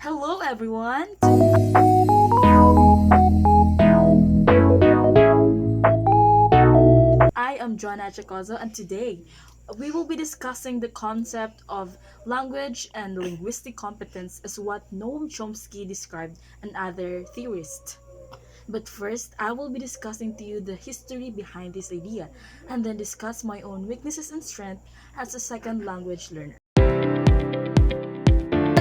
Hello, everyone. I am Joanna Chacozo, and today we will be discussing the concept of language and linguistic competence as what Noam Chomsky described and other theorists. But first, I will be discussing to you the history behind this idea and then discuss my own weaknesses and strength as a second language learner.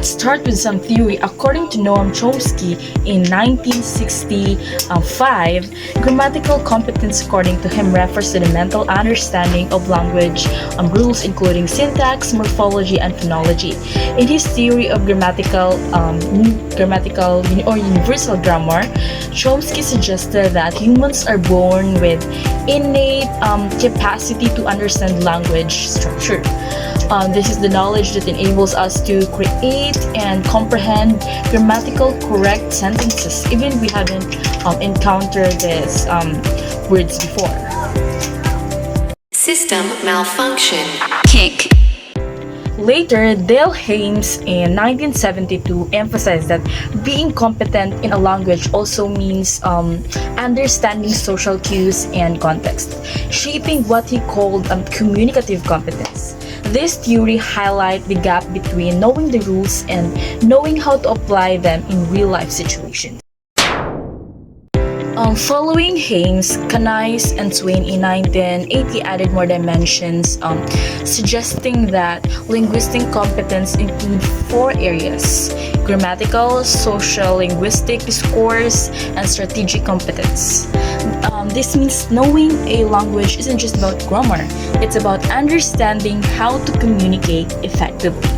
Let's start with some theory. According to Noam Chomsky in 1965, grammatical competence, according to him, refers to the mental understanding of language rules, including syntax, morphology, and phonology. In his theory of grammatical or universal grammar, Chomsky suggested that humans are born with innate capacity to understand language structure. This is the knowledge that enables us to create and comprehend grammatical correct sentences, even we haven't encountered these words before. System malfunction. Kick. Later, Dale Hames in 1972 emphasized that being competent in a language also means understanding social cues and context, shaping what he called communicative competence. This theory highlights the gap between knowing the rules and knowing how to apply them in real-life situations. Following Hames, Canais, and Swain in 1980 added more dimensions, suggesting that linguistic competence include four areas: grammatical, social, linguistic, discourse, and strategic competence. This means knowing a language isn't just about grammar, it's about understanding how to communicate effectively.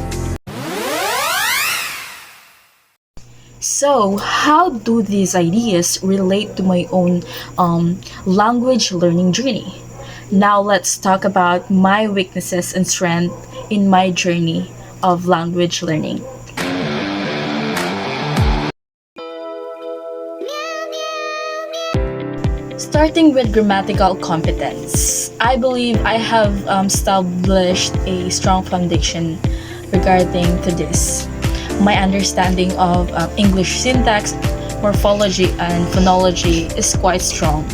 So, how do these ideas relate to my own language learning journey? Now, let's talk about my weaknesses and strength in my journey of language learning. Starting with grammatical competence, I believe I have established a strong foundation regarding to this. My understanding of English syntax, morphology, and phonology is quite strong,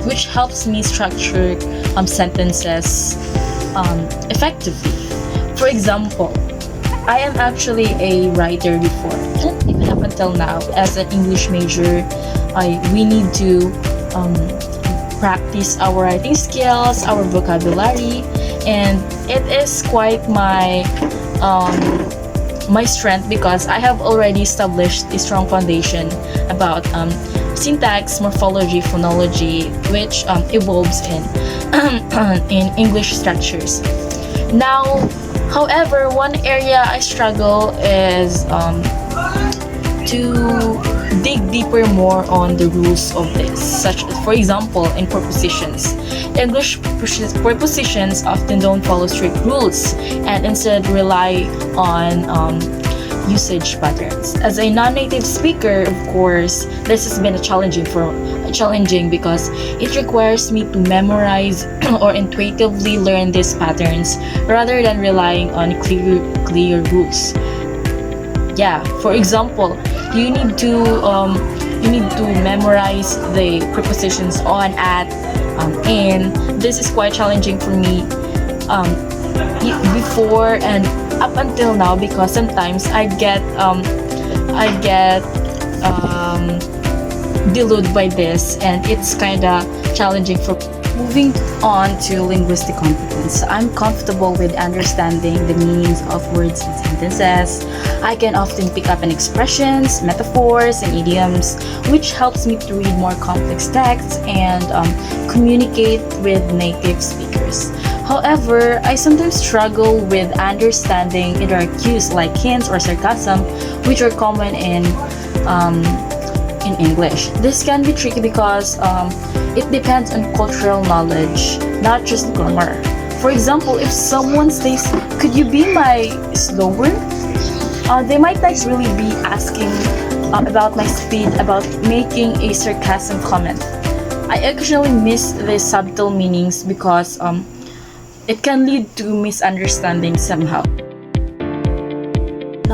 which helps me structure sentences effectively. For example, I am actually a writer before, and even up until now, as an English major, we need to practice our writing skills, our vocabulary, and it is quite my strength because I have already established a strong foundation about syntax, morphology, phonology, which evolves in in English structures. Now, however, one area I struggle is to dig deeper more on the rules of this, such as, for example, in prepositions. English prepositions often don't follow strict rules and instead rely on usage patterns. As a non-native speaker, of course, this has been challenging because it requires me to memorize or intuitively learn these patterns rather than relying on clear rules. Yeah, for example, you need to memorize the prepositions on, at, in. This is quite challenging for me before and up until now because sometimes I get deluded by this and it's kind of challenging for me. Moving on to linguistic competence, I'm comfortable with understanding the meanings of words and sentences. I can often pick up on expressions, metaphors, and idioms, which helps me to read more complex texts and communicate with native speakers. However, I sometimes struggle with understanding indirect cues like hints or sarcasm, which are common in English. This can be tricky because it depends on cultural knowledge, not just grammar. For example, if someone says, "Could you be my slower?" They might like really be asking about my speed, about making a sarcasm comment. I actually miss the subtle meanings because it can lead to misunderstanding somehow.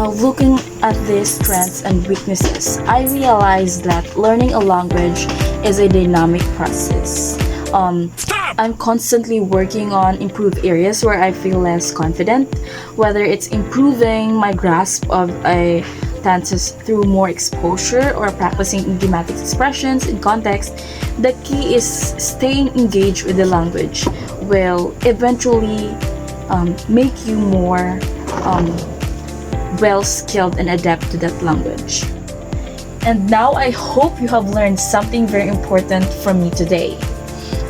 Now, looking at these strengths and weaknesses, I realized that learning a language is a dynamic process. I'm constantly working on improved areas where I feel less confident, whether it's improving my grasp of a tenses through more exposure or practicing idiomatic expressions in context. The key is staying engaged with the language will eventually make you more well skilled and adept to that language. And now I hope you have learned something very important from me today.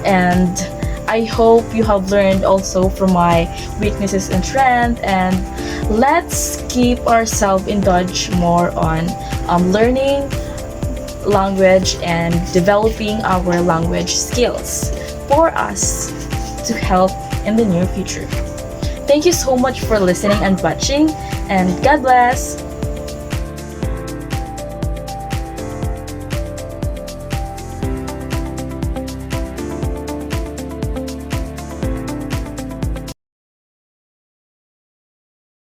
And I hope you have learned also from my weaknesses and strengths. And let's keep ourselves indulged more on learning language and developing our language skills for us to help in the near future. Thank you so much for listening and watching, and God bless!